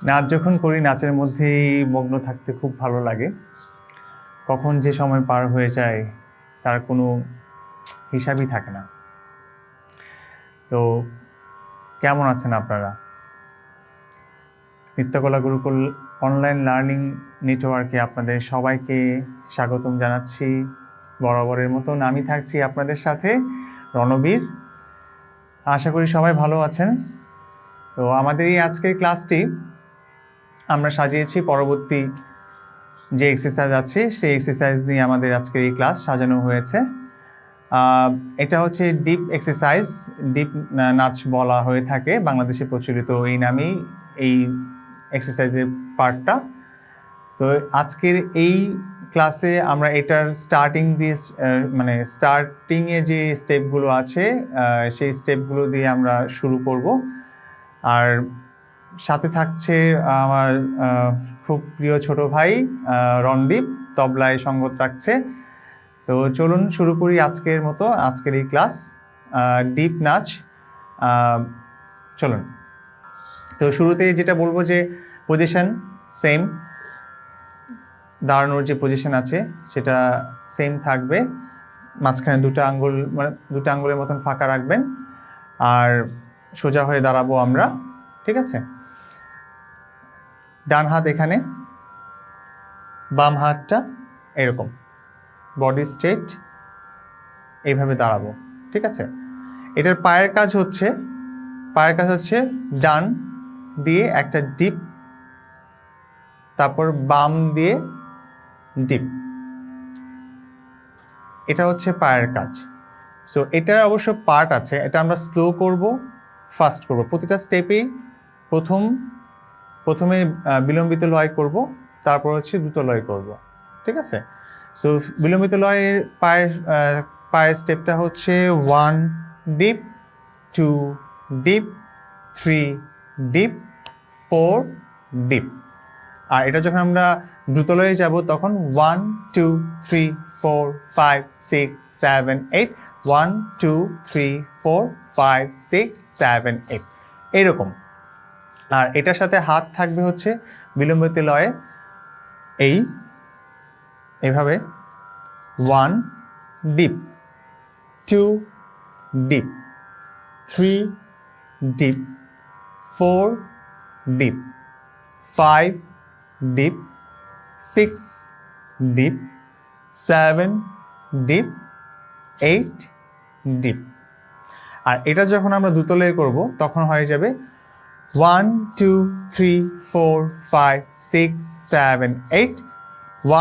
নাচ যখন করি নাচের মধ্যেই মগ্ন থাকতে খুব ভালো লাগে। কখন যে সময় পার হয়ে যায় তার কোনো হিসাবই থাকে না। তো কেমন আছেন আপনারা? নৃত্যকলা গুরুকুল অনলাইন লার্নিং নেটওয়ার্কে আপনাদের সবাইকে স্বাগতম জানাচ্ছি। বরাবরের মতন আমি থাকছি আপনাদের সাথে, রণবীর। আশা করি সবাই ভালো আছেন। তো আমাদের এই আজকের ক্লাসটি আমরা সাজিয়েছি পরবর্তী যে এক্সারসাইজ আছে সেই এক্সারসাইজ নিয়ে আমাদের আজকের এই ক্লাস সাজানো হয়েছে। এটা হচ্ছে ডিপ এক্সারসাইজ, ডিপ নাচ বলা হয়ে থাকে, বাংলাদেশে প্রচলিত এই নামেই এই এক্সারসাইজের পার্টটা। তো আজকের এই ক্লাসে আমরা এটার স্টার্টিংয়ে যে স্টেপগুলো আছে সেই স্টেপগুলো দিয়ে আমরা শুরু করব। আর সাথে থাকছে আমার খুব প্রিয় ছোট ভাই রণদীপ, তবলায় সঙ্গত রাখছে। তো চলুন শুরু করি আজকের এই ক্লাস, ডিপ নাচ। চলুন। তো শুরুতে যেটা বলবো যে পজিশন সেম, দাঁড়ানোর যে পজিশন আছে সেটা সেম থাকবে। মাঝখানে দুটো আঙ্গুলের মতন ফাঁকা রাখবেন আর সোজা হয়ে দাঁড়াবো আমরা, ঠিক আছে? ডান হাত এখানে, বাম হাতটা এরকম, বডি স্ট্রেট, এইভাবে দাঁড়াবো, ঠিক আছে? এটার পায়ের কাজ হচ্ছে ডান দিয়ে একটা ডিপ, তারপর বাম দিয়ে ডিপ, এটা হচ্ছে পায়ের কাজ। সো এটার অবশ্য পার্ট আছে, এটা আমরা স্লো করব, ফাস্ট করব। প্রতিটা স্টেপেই প্রথমে বিলম্বিত লয় করব, তারপর হচ্ছে দ্রুত লয় করব, ঠিক আছে? সো বিলম্বিত লয়ের পায়ের স্টেপটা হচ্ছে 1 ডিপ, 2 ডিপ, 3 ডিপ, 4 ডিপ। আর এটা যখন আমরা দ্রুত লয়ে যাব তখন 1 2 3 4 5 6 7 8, 1 2 3 4 5 6 7 8, এরকম। আর এটার সাথে হাত থাকবে হচ্ছে বিলম্বিত লয়ে এইভাবে 1 dip, 2 dip, 3 dip, 4 dip, 5 dip, 6 dip, 7 dip, 8 dip. আর এটা যখন আমরা দ্রুতলয়ে করব তখন হয়ে যাবে 1 2 3 4 5 6 7 8,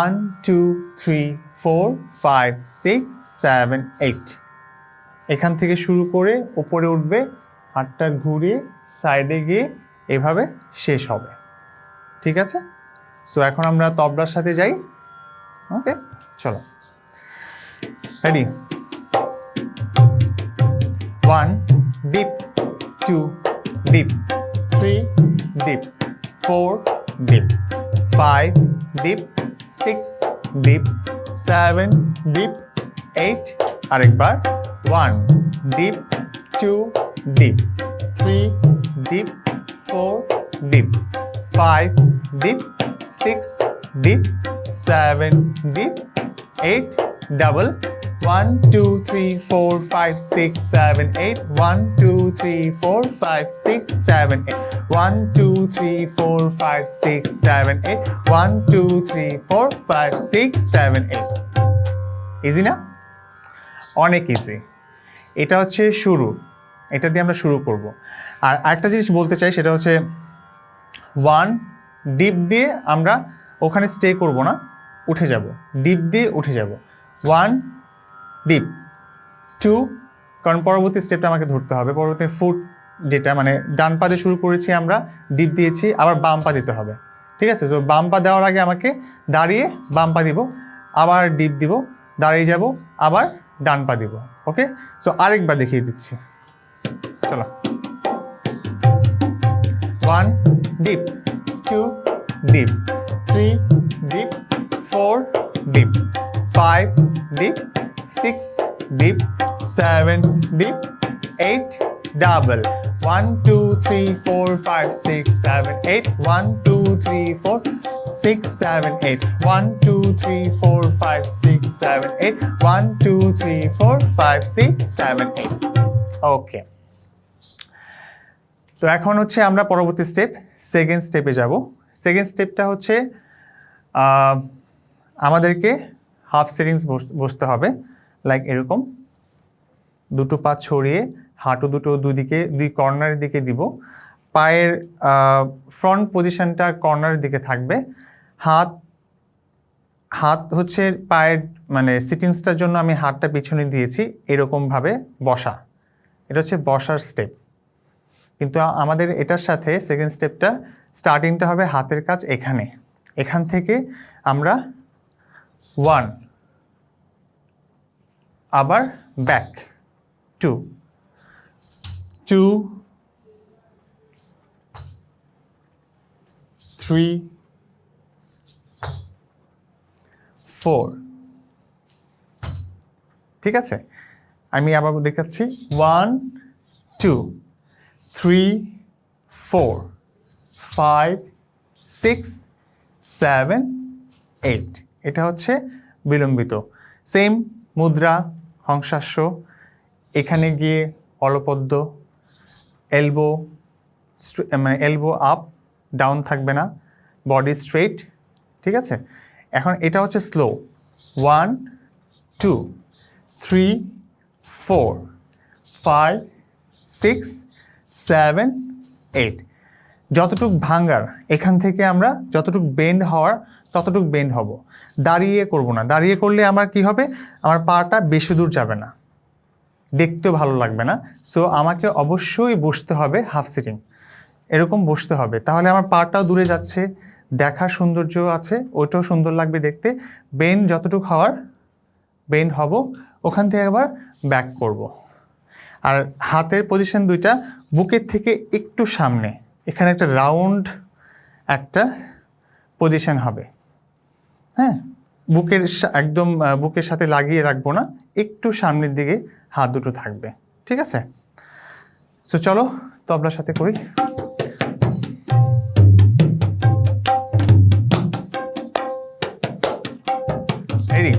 1 2 3 4 5 6 7 8। এখান থেকে শুরু করে উপরে উঠবে, হাতটা ঘুরিয়ে সাইডে গিয়ে এভাবে শেষ হবে, ঠিক আছে? সো এখন আমরা তবলার সাথে যাই। ওকে, চলো, ready? 1 dip, 2 dip, 3 dip, 4 dip, 5 dip, 6 dip, 7 dip, 8, আরেকবার 1 dip, 2 dip, 3 dip, 4 dip, 5 dip, 6 dip, 7 dip, 8, double 1 2 3 4 5 6 7 8, 1 2 3 4 5 6 7 8, 1 2 3 4 5 6 7 8, 1 2 3 4 5 6 7 8। Easy না? অনেক ইজি। এটা হচ্ছে শুরু, এটা দিয়ে আমরা শুরু করব। আর আরেকটা জিনিস বলতে চাই, সেটা হচ্ছে 1 ডিপ দিয়ে আমরা ওখানে স্টে করব না, উঠে যাব, ডিপ দিয়ে উঠে যাব। 1 ডিপ, 2, কারণ পরবর্তী স্টেপটা আমাকে ধরতে হবে। পরবর্তী ফুট যেটা মানে ডান পা দিয়ে শুরু করেছি আমরা, ডিপ দিয়েছি, আবার বাম পা দিতে হবে, ঠিক আছে? তো বাম পা দেওয়ার আগে আমাকে দাঁড়িয়ে বাম পা দিব, আবার ডিপ দিব, দাঁড়িয়ে যাব, আবার ডান পা দিব। ওকে, সো আরেকবার দেখিয়ে দিচ্ছি, চলো। 1 dip, 2 dip, 3 dip, 4 dip, 5 dip, 6 dip, 7 dip, 8 double 1 2 3 4 5 6 7 8 1 2 3 4 6 7 8 1 2 3 4 5 6 7 8 1 2 3 4 5 6 7 8 ওকে তো এখন হচ্ছে আমরা পরবর্তী স্টেপ সেকেন্ড স্টেপে যাব সেকেন্ড স্টেপটা হচ্ছে আমাদেরকে হাফ সিটিংস বসতে হবে লাইক এরকম দুটো পা ছড়িয়ে হাঁটু দুটো দুই কর্নারের দিকে দিব পায়ের ফ্রন্ট পজিশনটা কর্নারের দিকে থাকবে হাত হচ্ছে পায়ের মানে সিটিংসটার জন্য আমি হাতটা পিছনে দিয়েছি এরকমভাবে বসা এটা হচ্ছে বসার স্টেপ কিন্তু আমাদের এটার সাথে সেকেন্ড স্টেপটা স্টার্টিংটা হবে হাতের কাজ এখান থেকে আমরা 1 আবার ব্যাক 2 2 3 4 ঠিক আছে আমি আবার দেখাচ্ছি 1 2 3 4 5 6 7 8 এটা হচ্ছে বিলম্বিত সেম মুদ্রা হংসাস্য এখানে গিয়ে অলপদ্ম এলবো মানে এলবো আপ ডাউন থাকবে না বডি স্ট্রেট ঠিক আছে এখন এটা হচ্ছে স্লো 1 2 3 4 5 6 7 8 যতটুক ভাঙার এখান থেকে আমরা যতটুক বেন্ড হওয়ার ততটুক বেন্ড হব দাঁড়িয়ে করব না দাঁড়িয়ে করলে আমার কি হবে আমার পাটা বেশি দূর যাবে না দেখতেও ভালো লাগবে না সো আমাকে অবশ্যই বসতে হবে হাফ সিটিং এরকম বসতে হবে তাহলে আমার পাটাও দূরে যাচ্ছে দেখার সৌন্দর্য আছে ওইটাও সুন্দর লাগবে দেখতে বেন্ড যতটুক হওয়ার বেন্ড হব ওখান থেকে আবার ব্যাক করব আর হাতের পজিশন দুইটা বুকের থেকে একটু সামনে এখানে একটা রাউন্ড একটা পজিশন হবে হ্যাঁ বুকের একদম বুকের সাথে লাগিয়ে রাখবো না একটু সামনের দিকে হাত দুটো থাকবে ঠিক আছে সো চলো তবলার সাথে করি রেডি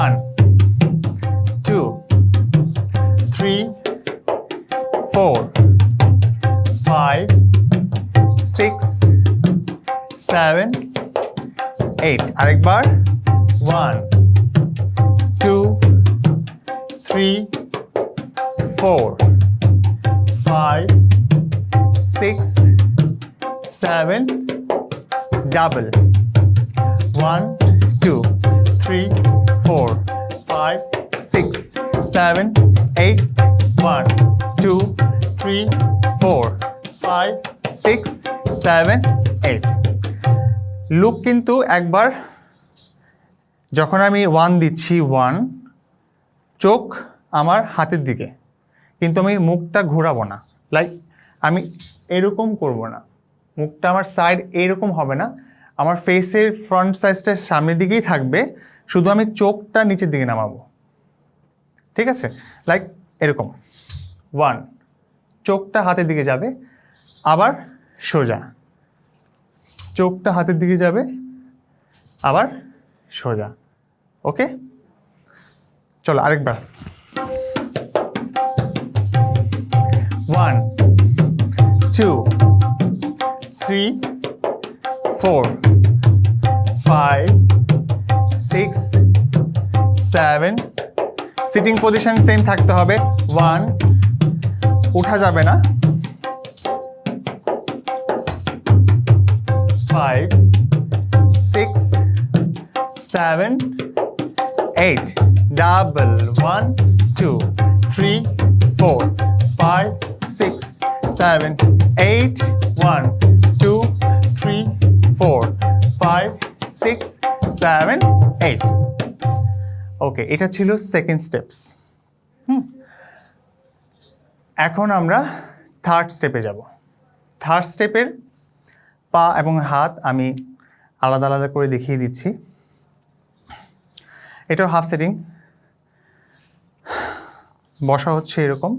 1 2 3 4 5 6 7 8 আরেকবার 1 2 3 4 5 6 7 double 1 2 3 4 5 6 7 8 1 2 3 4 5 6 7 8 লুক কিন্তু একবার যখন আমি 1 দিচ্ছি 1 চোখ আমার হাতের দিকে কিন্তু আমি মুখটা ঘোরাবো না লাইক আমি এরকম করব না মুখটা আমার সাইড এরকম হবে না আমার ফেসের ফ্রন্ট সাইডটা সামনের দিকেই থাকবে শুধু আমি চোখটা নিচের দিকে নামাবো ঠিক আছে লাইক এরকম 1 চোখটা হাতের দিকে যাবে আবার সোজা চোখটা হাতের দিকে যাবে আবার সোজা ওকে চলো আরেকবার 1 2 3 4 5 6 7 সিটিং পজিশন সেম থাকতে হবে 1 উঠা যাবে না 5 6 7 8 double 1 2 3 4 5 6 7 8 1 2 3 4 5 6 7 8 ওকে এটা ছিল সেকেন্ড স্টেপস এখন আমরা থার্ড স্টেপে যাব থার্ড স্টেপের পা এবং হাত আমি আলাদা আলাদা করে দেখিয়ে দিচ্ছি এটাও হাফ সেটিং বসা হচ্ছে এরকম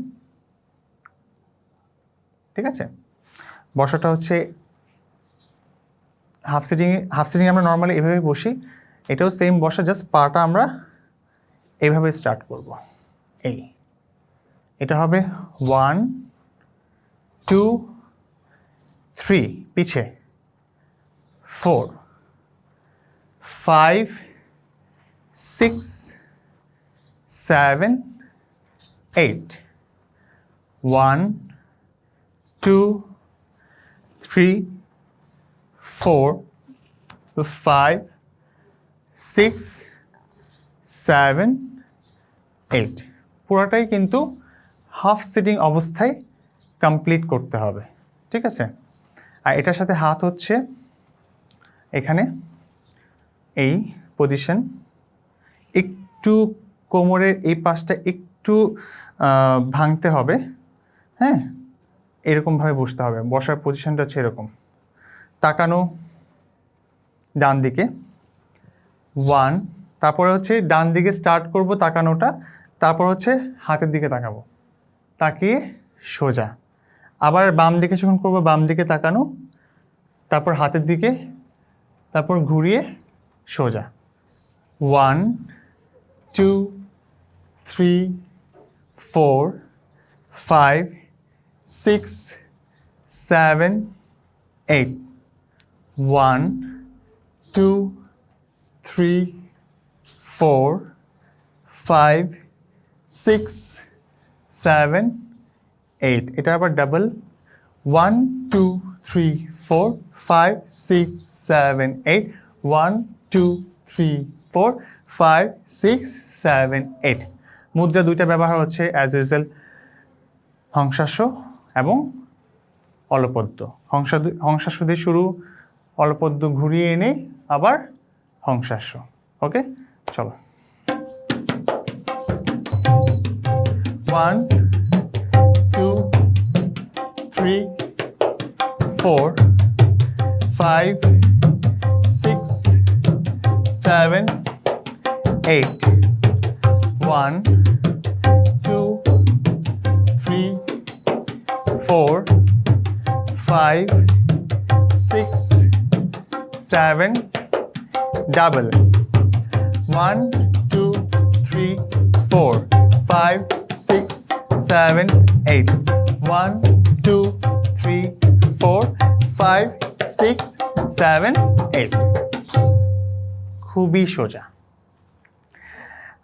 ঠিক আছে? বসাটা হচ্ছে হাফ সিটিং আমরা নর্মালি এভাবে বসি, এটাও সেম বসা, জাস্ট পাটা আমরা এইভাবে স্টার্ট করব। এটা হবে 1 2 3 পিছে, 4 5 6 7 8 1 2 3 4 5 6 7 8 পুরোটাই কিন্তু হাফ সিটিং অবস্থায় কমপ্লিট করতে হবে, ঠিক আছে? আর এটার সাথে হাত হচ্ছে এখানে এই পজিশন, একটু কোমরের এই পাশটা একটু ভাঙতে হবে, হ্যাঁ, এরকমভাবে বসতে হবে। বসার পজিশনটা হচ্ছে এরকম, তাকানো ডান দিকে 1, তারপরে হচ্ছে ডান দিকে স্টার্ট করব তাকানোটা, তারপর হচ্ছে হাতের দিকে তাকাবো, তাকিয়ে সোজা। আবার বাম দিকে যখন করবো বাম দিকে তাকানো, তারপর হাতের দিকে, তারপর ঘুরিয়ে সোজা। 1 2 3 4 5 6 7 8 1 2 3 4 5 6 7 8 এটা আবার ডাবল 1 2 3 4 5 6 7 8 1 2 3 4 5 6 7 8 মুদ্রা দুইটা ব্যবহার হচ্ছে অ্যাজ ইউজুয়াল, হংসাস্য এবং অলপদ্য। হংসাস্য দিয়ে শুরু, অলপদ্য ঘুরিয়ে এনে আবার হংসাস্য। ওকে, চলো। 1 2 3 4 5 6 7 8 1 2 3 4 5 6 7 double 1 2 3 4 5 6 7 8 1 2 3 4 5 6 7 8 খুবই সোজা।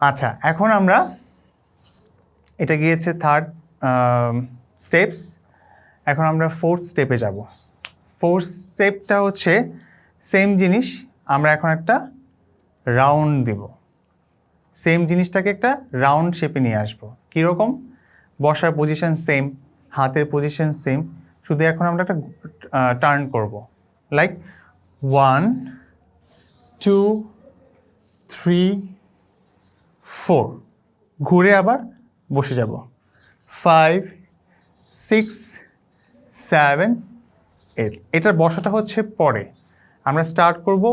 আচ্ছা, এখন আমরা এটা গিয়েছে থার্ড স্টেপস, এখন আমরা ফোর্থ স্টেপে যাব। ফোর্থ স্টেপটা হচ্ছে সেম জিনিস, আমরা এখন একটা রাউন্ড দিব, সেম জিনিসটাকে একটা রাউন্ড শেপে নিয়ে আসবো। কীরকম? বসার পজিশন সেম, হাতের পজিশন সেম, শুধু এখন আমরা একটা টার্ন করব, লাইক 1 2 3 4, ঘুরে আবার বসে যাব, 5 6 7 8। এটার বসাটা হচ্ছে পরে, আমরা স্টার্ট করব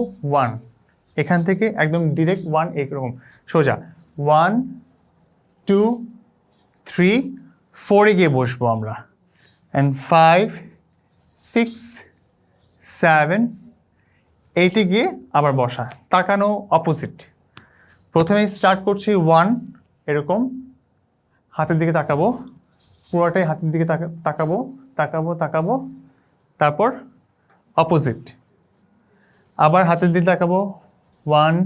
1, এখান থেকে একদম ডিরেক্ট 1 এরকম সোজা, 1 2 3 4 গিয়ে বসবো আমরা, অ্যান্ড 5 6 7 8 গিয়ে আবার বসা, তাকানো অপোজিট। প্রথমে স্টার্ট করছি 1, এরকম হাতের দিকে তাকাবো, পুরোটাই হাতের দিকে তাকাবো তাকাবো তাকাবো, তারপর অপোজিট, আবার হাতের দিকে তাকাবো 1,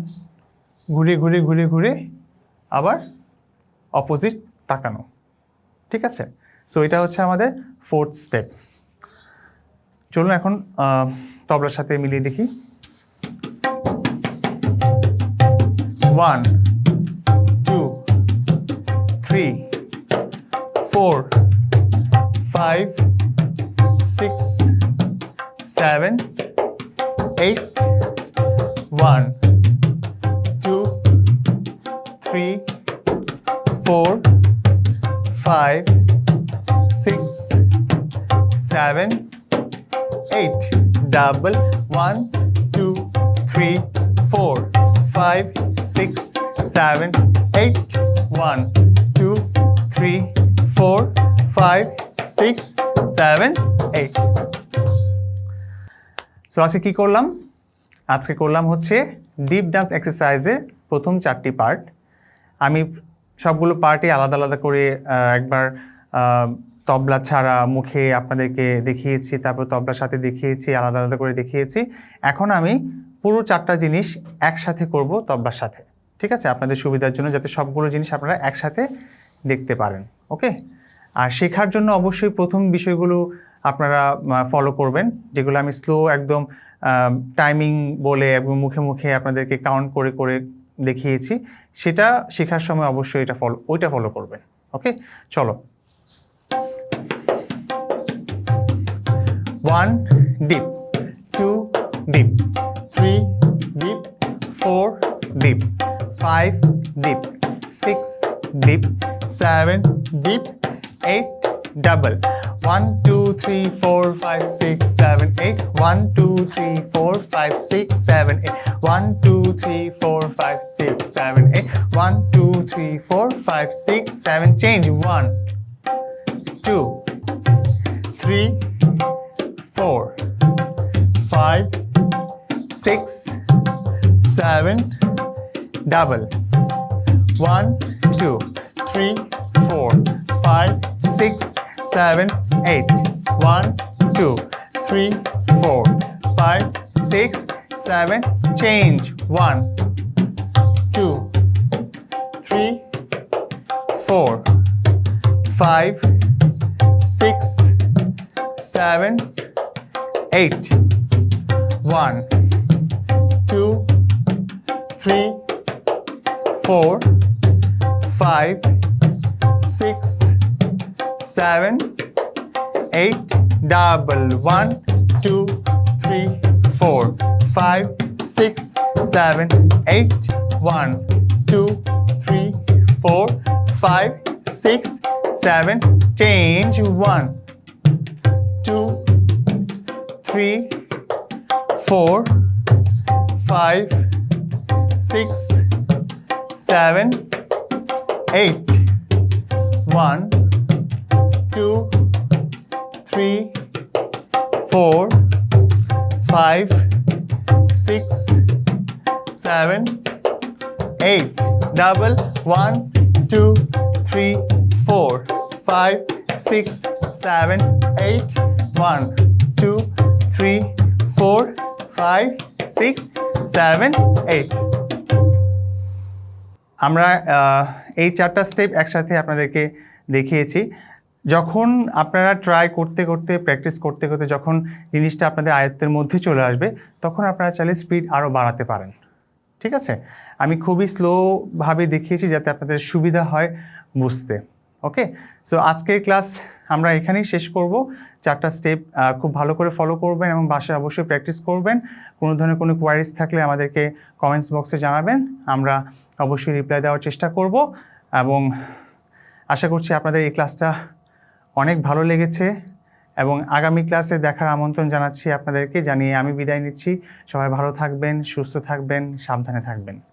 ঘুরে ঘুরে ঘুরে ঘুরে আবার অপোজিট তাকানো, ঠিক আছে? সো এটা হচ্ছে আমাদের ফোর্থ স্টেপ। চলুন এখন তবলার সাথে মিলিয়ে দেখি। 1 2 3 4 5 6 7 8 1 2 3 4 5 6 7 8 double 1 2 3 4 5 6 7 8 1 2 3 4 5 6 7 8 সো আজকে কি করলাম আজকে করলাম হচ্ছে ডিপ ডান্স এক্সারসাইজের প্রথম 4টি পার্ট আমি সবগুলো পার্টই আলাদা আলাদা করে একবার তবলা ছাড়া মুখে আপনাদেরকে দেখিয়েছি তারপর তবলার সাথে দেখিয়েছি আলাদা আলাদা করে দেখিয়েছি এখন আমি পুরো 4টা জিনিস একসাথে করব তবলার সাথে ঠিক আছে আপনাদের সুবিধার জন্য যাতে সবগুলো জিনিস আপনারা একসাথে দেখতে পারেন ওকে আর শেখার জন্য অবশ্যই প্রথম বিষয়গুলো আপনারা ফলো করবেন যেগুলো আমি স্লো একদম টাইমিং বলে এবং মুখে মুখে আপনাদেরকে কাউন্ট করে করে দেখিয়েছি সেটা শেখার সময় অবশ্যই ওইটা ফলো করবেন ওকে চলো 1 dip 2 dip 3 dip 4 dip 5 dip 6 dip 7 dip 8 double 1 2 3 4 5 6 7 8 1 2 3 4 5 6 7 8 1 2 3 4 5 6 7 8 1 2 3 4 5 6 7 change 1 2 3 4 5 6 7 double 1 2 3 4 5 6 7 8 1 2 3 4 5 6 7 change 1 2 3 4 5 6 7 8 1 2 3 4 5 6 7 8 double 1 2 3 4 5 6 7 8 1 2 3 4 5 6 7 change 1 2 3 4 5 6 7 8 1 2 3 4 5 6 7 8 double 1 2 3 4 5 6 7 8 1 2 3 4 5 6 7 8 আমরা এই 4টা স্টেপ একসাথে আপনাদেরকে দেখিয়েছি যখন আপনারা ট্রাই করতে করতে প্র্যাকটিস করতে করতে যখন জিনিসটা আপনাদের আয়ত্তের মধ্যে চলে আসবে তখন আপনারা চাইলে স্পিড আরও বাড়াতে পারেন ঠিক আছে আমি খুবই স্লোভাবে দেখিয়েছি যাতে আপনাদের সুবিধা হয় বুঝতে ওকে সো আজকের ক্লাস আমরা এখানেই শেষ করব 4টা স্টেপ খুব ভালো করে ফলো করবেন এবং বাসায় অবশ্যই প্র্যাকটিস করবেন কোনো ধরনের কোনো কোয়ারিজ থাকলে আমাদেরকে কমেন্টস বক্সে জানাবেন আমরা অবশ্যই রিপ্লাই দেওয়ার চেষ্টা করব এবং আশা করছি আপনাদের এই ক্লাসটা অনেক ভালো লেগেছে এবং আগামী ক্লাসে দেখার আমন্ত্রণ জানাচ্ছি আপনাদেরকে জানিয়ে আমি বিদায় নিচ্ছি সবাই ভালো থাকবেন সুস্থ থাকবেন সাবধানে থাকবেন